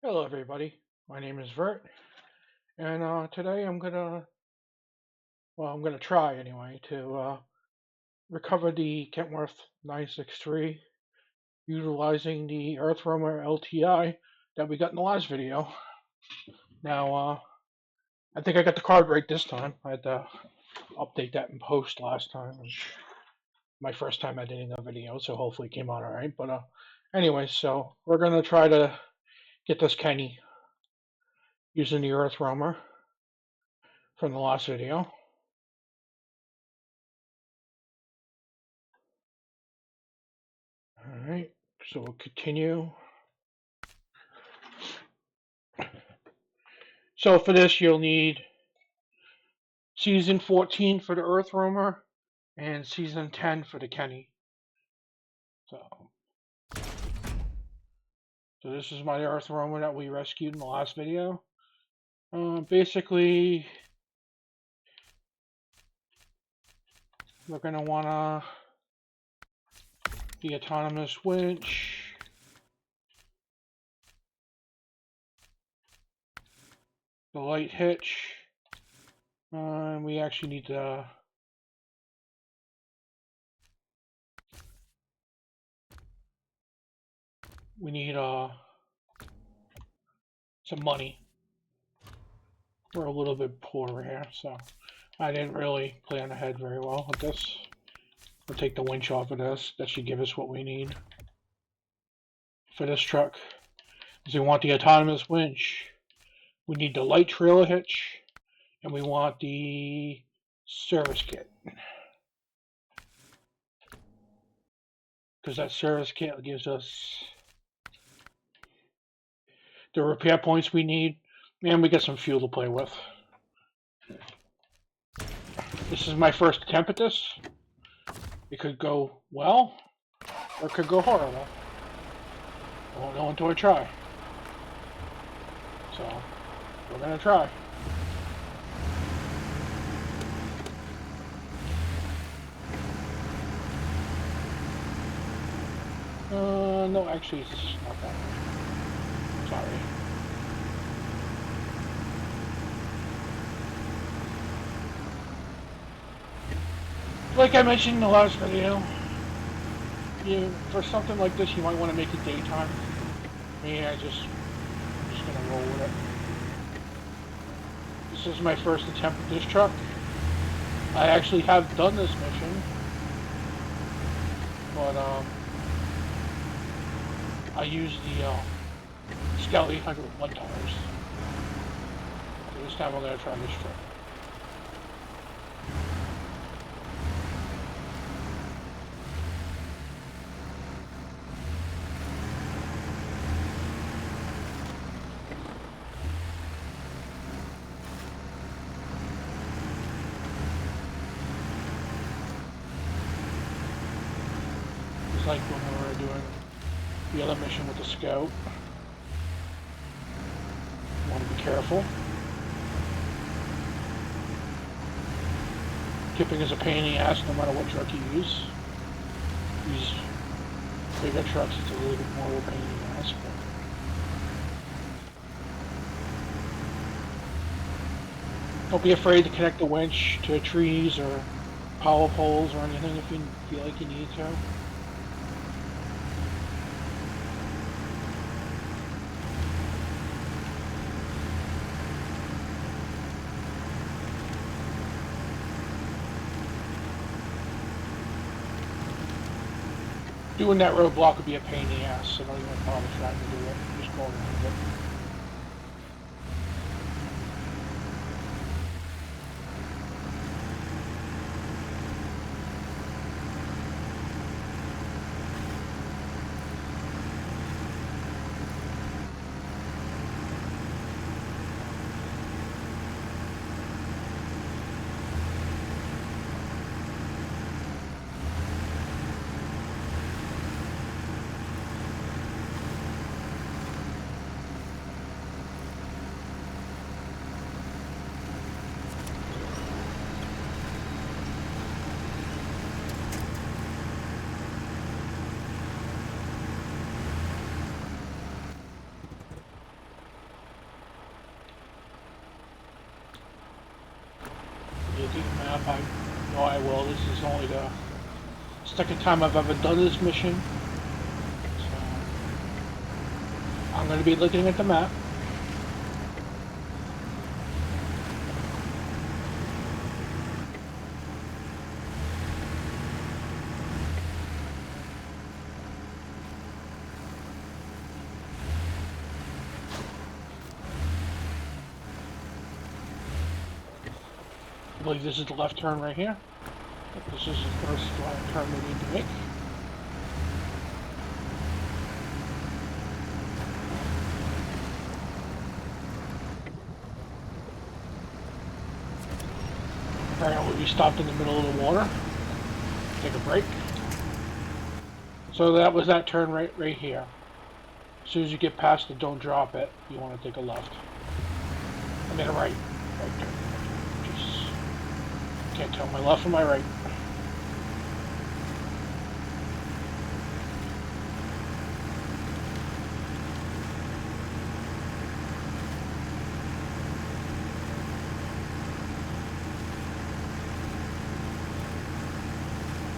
Hello, everybody. My name is Vert, and today I'm gonna try anyway to recover the Kenworth 963 utilizing the Earthroamer LTi that we got in the last video. Now, I think I got the card right this time. I had to update that in post last time. It was my first time editing a video, so hopefully it came out alright. But anyway, so we're gonna try to get this Kenny using the Earthroamer from the last video. Alright, so we'll continue. So for this, you'll need season 14 for the Earthroamer and season 10 for the Kenny. So this is my Earthroamer that we rescued in the last video. Basically, we're going to want the autonomous winch, the light hitch, and we actually need to some money. We're a little bit poor here, so I didn't really plan ahead very well with this. We'll take the winch off of this. That should give us what we need for this truck. Because we want the autonomous winch, we need the light trailer hitch, and we want the service kit. Because that service kit gives us the repair points we need, and we get some fuel to play with. This is my first attempt at this. It could go well, or it could go horrible. I won't know until I try. So, we're gonna try. No, actually, it's not that way. Sorry. Like I mentioned in the last video, for something like this, you might want to make it daytime. Me, I'm just gonna roll with it. This is my first attempt at this truck. I actually have done this mission, but I used the Scout 800 1 tires. So this time I'm gonna try this truck. Like when we were doing the other mission with the Scout. You want to be careful. Tipping is a pain in the ass no matter what truck you use. These bigger trucks, it's a little bit more of a pain in the ass. But don't be afraid to connect the winch to trees or power poles or anything if you feel like you need to. Doing that roadblock would be a pain in the ass, so don't even bother trying to do it. Just go around it. I know I will. This is only the second time I've ever done this mission. So I'm going to be looking at the map. I believe this is the left turn right here. This is the first left turn we need to make. Apparently we stopped in the middle of the water. Take a break. So that was that turn right here. As soon as you get past it, don't drop it. You want to take a left. I mean a right. Right turn. Jeez. Can't tell my left from my right.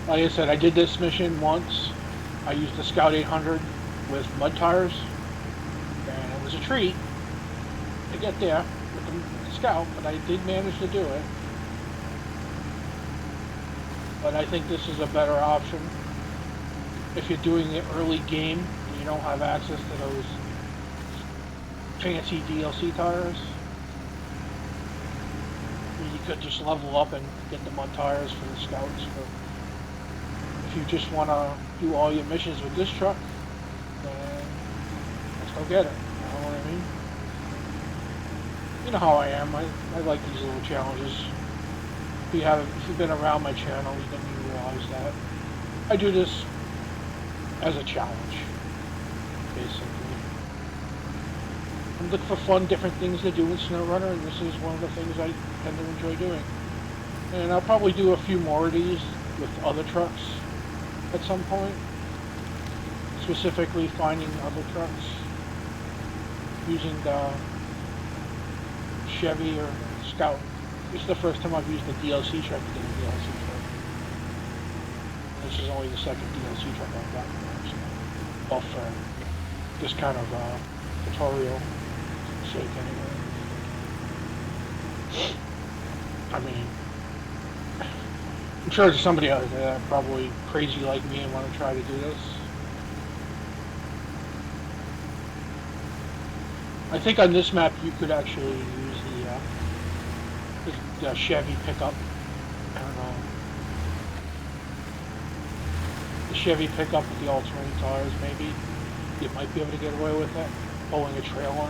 Like I said, I did this mission once. I used the Scout 800 with mud tires, and it was a treat to get there with the Scout, but I did manage to do it. But I think this is a better option if you're doing it early game and you don't have access to those fancy DLC tires. You could just level up and get the mud tires for the Scouts. But if you just want to do all your missions with this truck, then let's go get it. You know what I mean? You know how I am. I like these little challenges. If you've been around my channel, then you realize that I do this as a challenge, basically. I'm looking for fun, different things to do in SnowRunner, and this is one of the things I tend to enjoy doing. And I'll probably do a few more of these with other trucks at some point, specifically finding other trucks using the Chevy or Scout. This is the first time I've used the DLC truck to get a DLC truck. This is only the second DLC truck I've gotten now, so well, for this kind of tutorial sake anyway. I mean, I'm sure there's somebody out there probably crazy like me and want to try to do this. I think on this map you could actually use the Chevy pickup. I don't know. The Chevy pickup with the all-terrain tires, maybe. You might be able to get away with it. Pulling a trailer.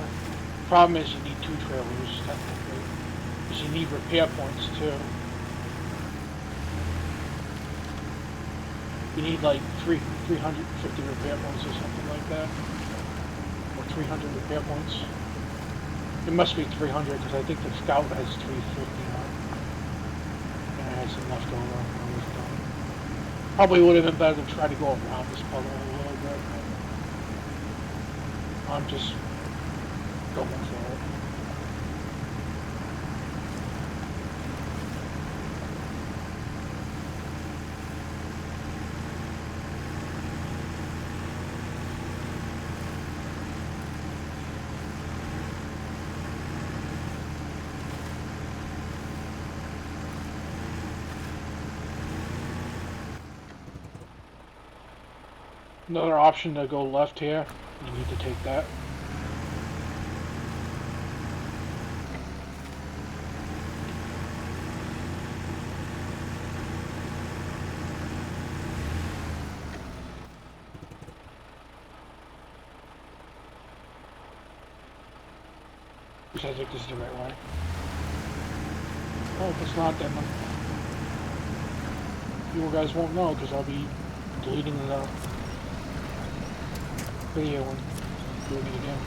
Problem is you need two trailers, technically. Because you need repair points, too. You need like 350 repair points or something like that. Or 300 repair points. It must be 300 because I think the Scout has 350 on it. And I had some left over when I was done. Probably would have been better to try to go around this puddle a little bit. But I'm just going for it. Another option to go left here, you need to take that. Which I think this is the right way. Oh, if it's not, then you guys won't know because I'll be deleting the video and doing it again.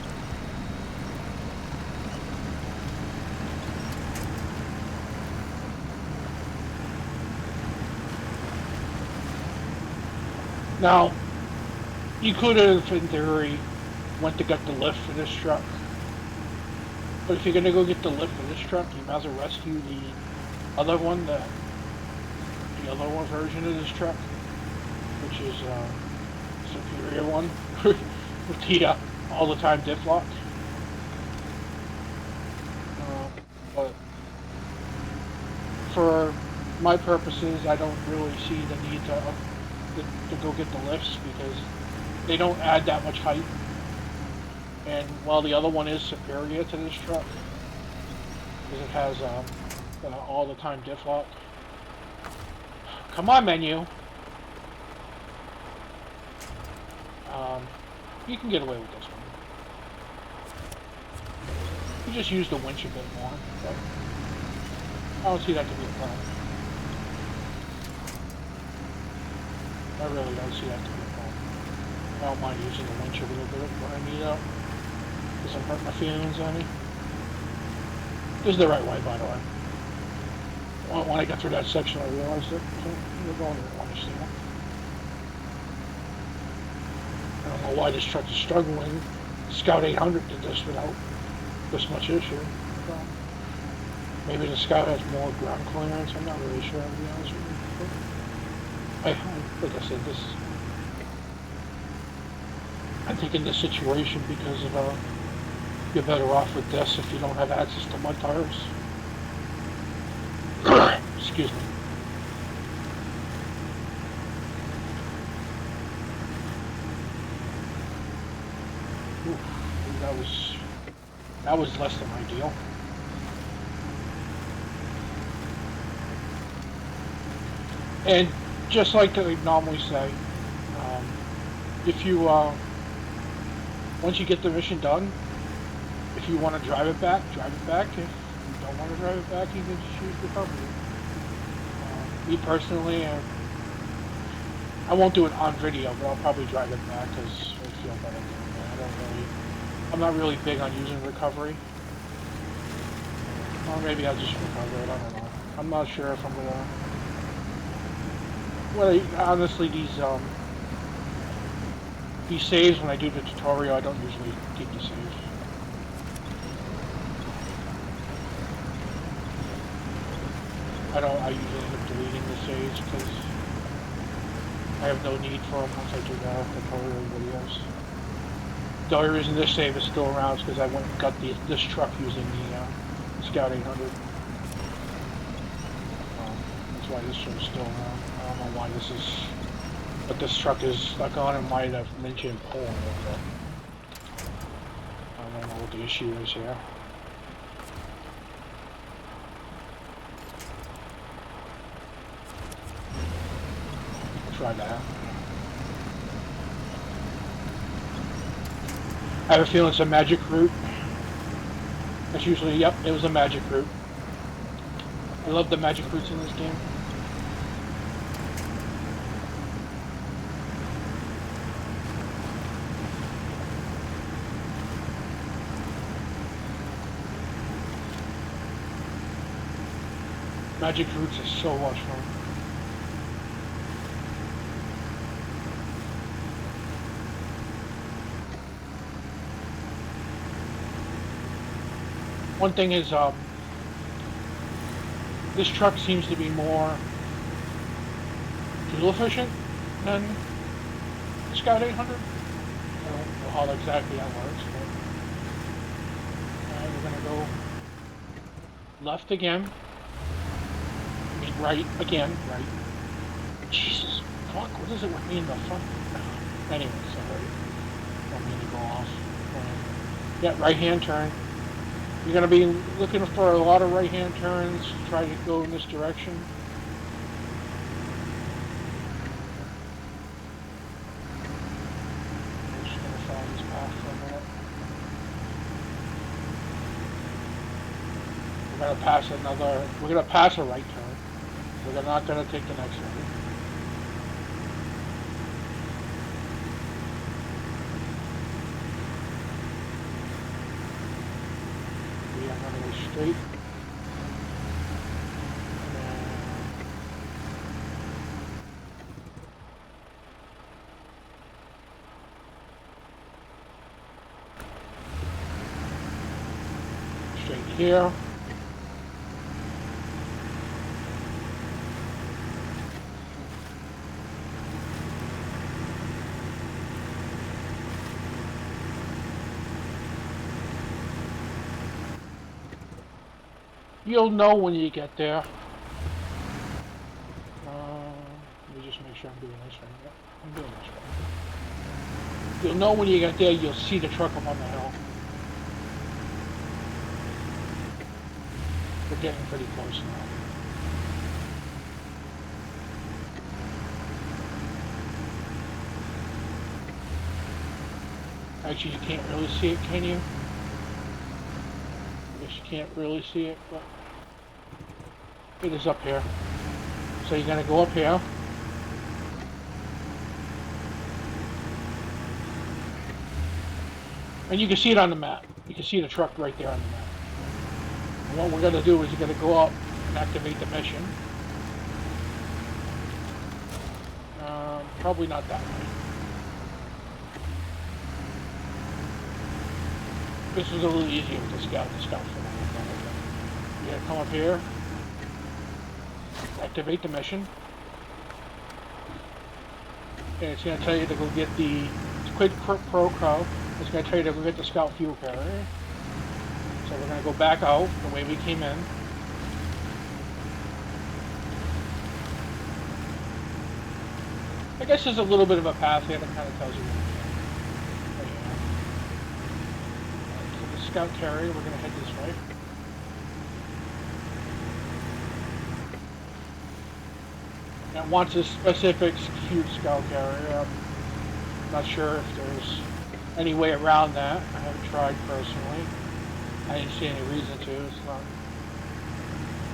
Now, you could have, in theory, went to get the lift for this truck. But if you're going to go get the lift for this truck, you might as well rescue the other one, the the other one version of this truck, which is superior one with the all the time diff lock. But for my purposes, I don't really see the need to go get the lifts because they don't add that much height. And while the other one is superior to this truck, because it has all the time diff lock. Come on, menu. You can get away with this one. You just use the winch a bit more. But I don't see that to be a problem. I really don't see that to be a problem. I don't mind using the winch a little bit when I need out. Doesn't hurt my feelings any. This is the right way, by the way. When I got through that section, I realized that you're going to want to see it. I don't know why this truck is struggling. Scout 800 did this without this much issue. Maybe the Scout has more ground clearance. I'm not really sure, to be honest with you. Like I said, I think in this situation, because of you're better off with this if you don't have access to mud tires. Excuse me. Ooh, that was less than ideal. And just like I normally say, if you once you get the mission done, if you want to drive it back, drive it back. If you don't want to drive it back, you can just use recovery. Me personally, I won't do it on video, but I'll probably drive it back because I feel better doing that. I'm not really big on using recovery. Or maybe I'll just recover it, I don't know. I'm not sure if I'm gonna... Well, honestly, these saves, when I do the tutorial, I don't usually keep the saves. I usually end up deleting the saves because I have no need for them once I do the tutorial videos. The only reason this save is still around is because I went and got this truck using the Scout 800. That's why this one's still around. I don't know why this is, but this truck is stuck on and might have mentioned pulling it, but I don't know what the issue is here. Try that. I have a feeling it's a magic route. That's usually, yep, it was a magic route. I love the magic routes in this game. Magic routes are so much fun. One thing is, this truck seems to be more fuel efficient than the Scout 800. I don't know how exactly that works, but we're gonna go left again. I mean right again, right. Jesus, fuck, what is it with me in the front? Anyway, sorry. Don't mean to go off. Yeah, right hand turn. You're going to be looking for a lot of right-hand turns to try to go in this direction. I'm just going to follow this path for a minute. We're going to pass a right turn. We're not going to take the next one. Straight. Straight here. You'll know when you get there. Let me just make sure I'm doing this right. Yep, I'm doing this right. You'll know when you get there, you'll see the truck up on the hill. We're getting pretty close now. Actually, you can't really see it, can you? I guess you can't really see it, but it is up here. So you're gonna go up here. And you can see it on the map. You can see the truck right there on the map. And what we're gonna do is you're gonna go up and activate the mission. Probably not that way. This is a little easier with the scout. The scout for that. You gotta come up here, activate the mission, and it's gonna tell you to go get the Quid Pro Crow. It's gonna tell you to go get the scout fuel carrier. So we're gonna go back out the way we came in. I guess there's a little bit of a path here that kind of tells you what to do. So the scout carrier, we're gonna head this way. And it wants a specific skewed scout carrier. I'm not sure if there's any way around that. I haven't tried personally. I didn't see any reason to. It's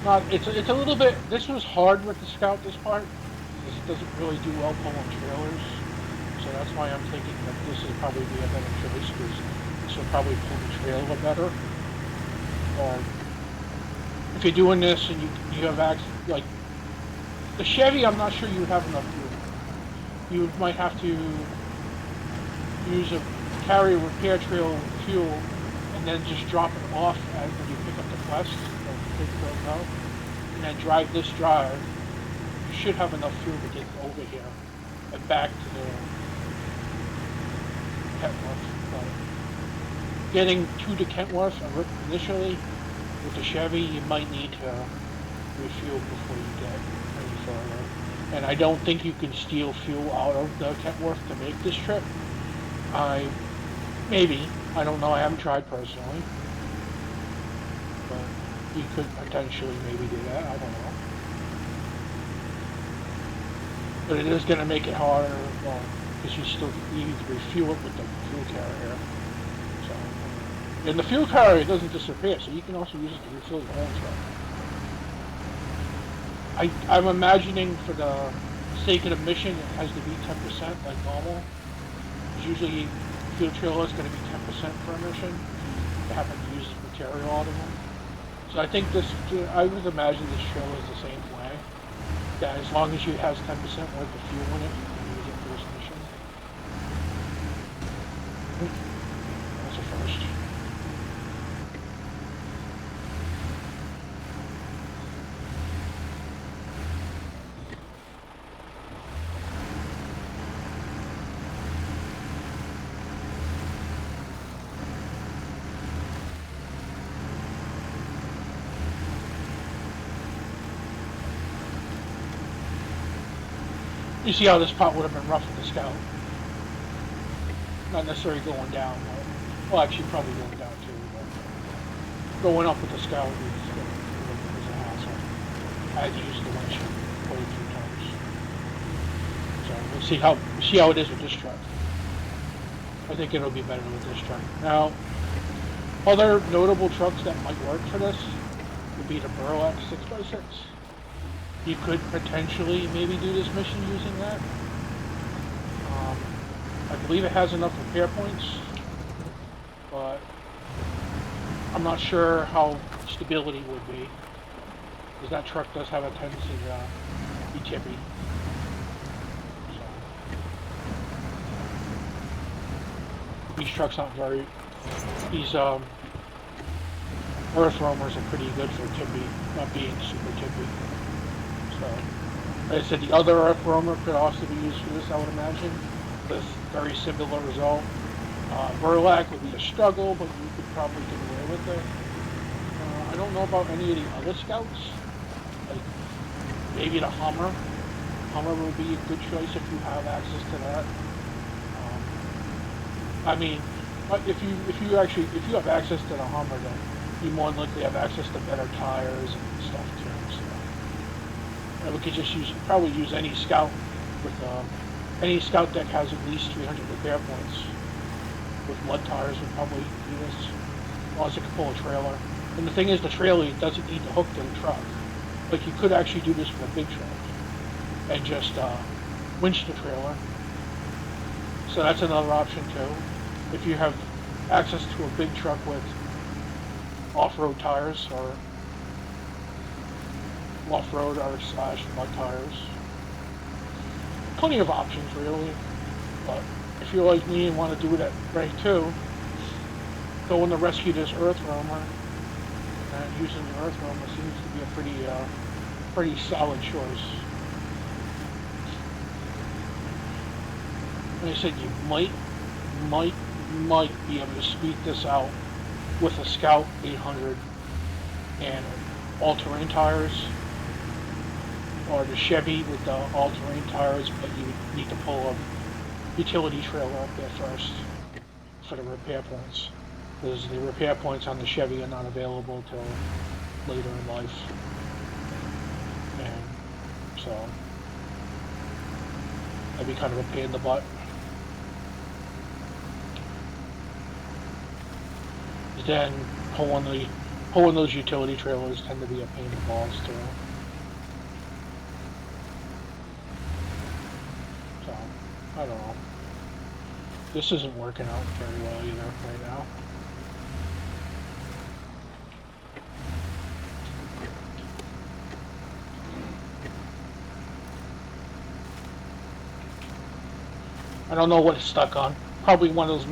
not. It's a little bit. This was hard with the scout. This part. It doesn't really do well pulling trailers, so that's why I'm thinking that this would probably be a better choice, because this will probably pull the trailer better. If you're doing this and you have access, like the Chevy, I'm not sure you have enough fuel. You might have to use a carry repair trail with fuel and then just drop it off as when you pick up the Quest or pick it up, and then drive this drive. You should have enough fuel to get over here and back to the Kenworth. But getting to the Kenworth initially with the Chevy, you might need to refuel before you get any further. And I don't think you can steal fuel out of the Kenworth to make this trip. Maybe. I don't know. I haven't tried personally. But you could potentially maybe do that. I don't know. But it is going to make it harder, because you need to refuel it with the fuel carrier. So, and the fuel carrier doesn't disappear, so you can also use it to refill your own truck. I'm imagining for the sake of the mission, it has to be 10% like normal. Usually, fuel trailer is going to be 10% per mission. They happen to use material out of them. So I think I would imagine this trailer is the same way. Yeah, as long as you has 10% worth of fuel in it, you can use it for this mission. That's a first. You see how this part would have been rough with the scout. Not necessarily going down, but, well, actually probably going down too, but going up with the scout is a hassle. I had to use the winch quite a few times. So we'll see how it is with this truck. I think it'll be better with this truck. Now, other notable trucks that might work for this would be the Burlak 6x6. You could potentially maybe do this mission using that. I believe it has enough repair points, but I'm not sure how stability would be, because that truck does have a tendency to be tippy. So, these trucks aren't very. These Earthroamers are pretty good for tippy, not being super tippy. So, like I said, the other Earthroamer could also be used for this, I would imagine, with very similar result. Burlak would be a struggle, but you could probably get away with it. don't know about any of the other scouts. Like maybe the Hummer. Hummer would be a good choice if you have access to that. I mean, but if you have access to the Hummer, then you more than likely have access to better tires and stuff too. So, and we could just probably use any scout with any scout deck has at least 300 repair points. With mud tires would probably do this, as long as it can pull a trailer. And the thing is, the trailer doesn't need to hook to the truck. Like you could actually do this with a big truck and just winch the trailer. So that's another option too. If you have access to a big truck with off-road tires or off-road or slash mud tires. Plenty of options really, but if you're like me and want to do it at rank 2, go in to rescue this Earthroamer, and using the Earthroamer seems to be a pretty solid choice. Like I said, you might be able to speed this out with a Scout 800 and all-terrain tires, or the Chevy with the all-terrain tires, but you would need to pull a utility trailer up there first for the repair points, because the repair points on the Chevy are not available till later in life, and so that'd be kind of a pain in the butt. Then pulling those utility trailers tend to be a pain in the balls too. So I don't know. This isn't working out very well either right now. I don't know what it's stuck on. Probably one of those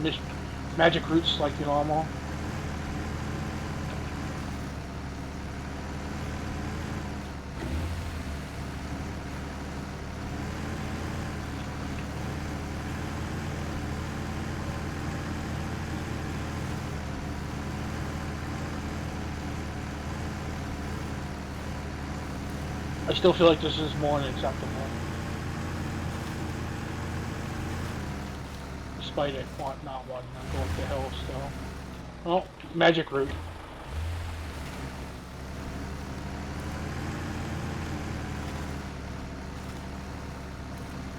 magic roots like the normal. I still feel like this is more than acceptable. Despite it not wanting to go up the hill still. Well, magic route.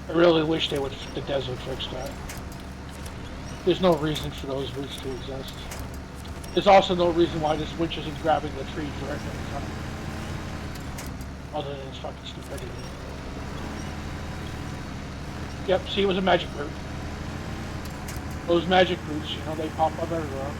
I really wish the desert fixed that. There's no reason for those routes to exist. There's also no reason why this winch isn't grabbing the tree directly in front of it. Other than its fucking stupidity. Yep, see, it was a magic route. Those magic routes, you know, they pop up everywhere.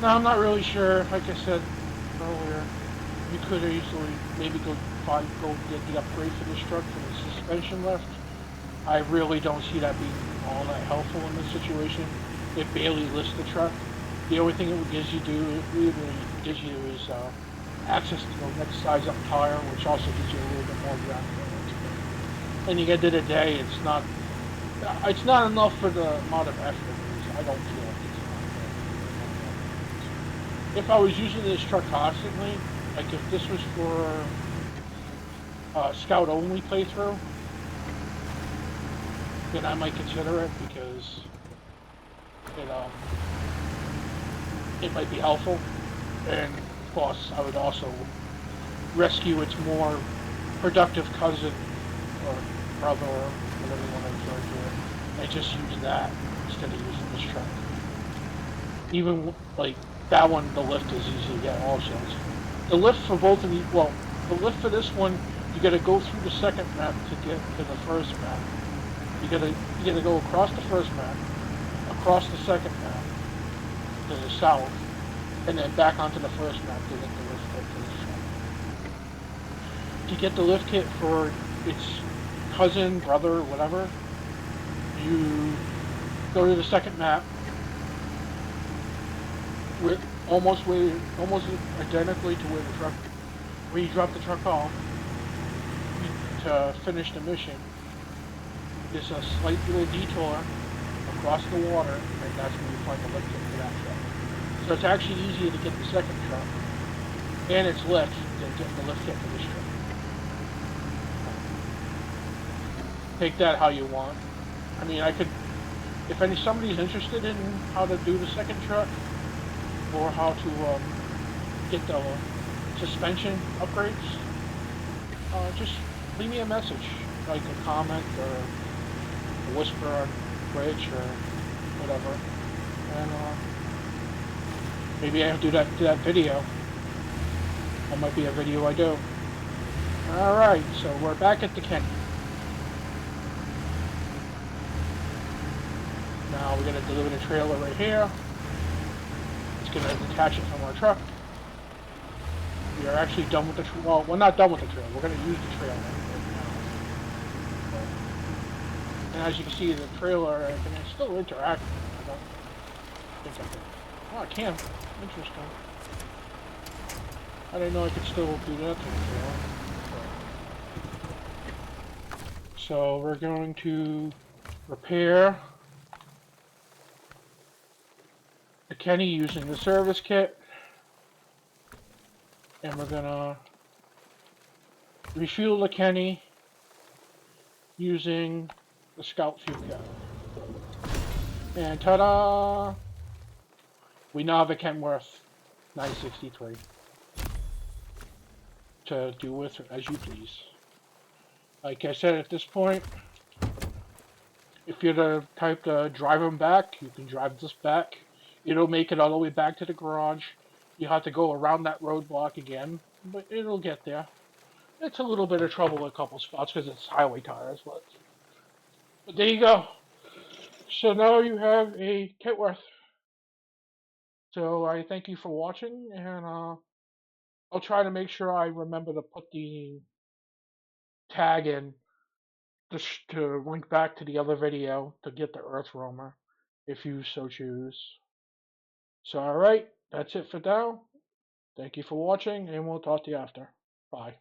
Now, I'm not really sure, like I said earlier, you could easily maybe go get the upgrade for this truck for the suspension lift. I really don't see that being all that helpful in this situation. It barely lifts the truck. The only thing it gives you is access to the next size up tire, which also gives you a little bit more ground clearance. And at the end of the day, it's not enough for the amount of effort. I don't feel like it's enough. If I was using this truck constantly, like if this was for Scout only playthrough, then I might consider it, because it might be helpful. And of course, I would also rescue its more productive cousin or brother, or whatever you want to refer to it, and just use that instead of using this truck. Even like that one, the lift is easy to get also. The lift for both of these, well, the lift for this one, you got to go through the second map to get to the first map. You gotta go across the first map, across the second map to the south, and then back onto the first map to get the lift kit for this truck. To get the lift kit for its cousin, brother, whatever, you go to the second map, almost identically to where you drop the truck off. to finish the mission is a slight little detour across the water, and that's when you find the lift kit for that truck. So it's actually easier to get the second truck and its lift than getting the lift kit for this truck. Take that how you want. I mean, I could, if somebody's interested in how to do the second truck or how to get the suspension upgrades, just leave me a message, like a comment or a whisper on Twitch or whatever, and maybe I'll do that video. That might be a video I do. Alright, so we're back at the Kenny. Now we're going to deliver the trailer right here. It's going to detach it from our truck. We are actually done with the trailer. Well, we're not done with the trailer. We're going to use the trailer right now. And as you can see, the trailer can still interact. I don't think I can. Oh, I can. Interesting. I didn't know I could still do that to the trailer. So we're going to repair the Kenny using the service kit, and we're gonna refuel the Kenny using the Scout fuel cap. And ta-da! We now have a Kenworth 963 to do with as you please. Like I said, at this point, if you're the type to drive them back, you can drive this back. It'll make it all the way back to the garage. You have to go around that roadblock again, but it'll get there. It's a little bit of trouble in a couple spots because it's highway tires, but there you go. So now you have a Kenworth. So I thank you for watching, and I'll try to make sure I remember to put the tag in to link back to the other video to get the Earthroamer, if you so choose. So alright, that's it for now. Thank you for watching, and we'll talk to you after. Bye.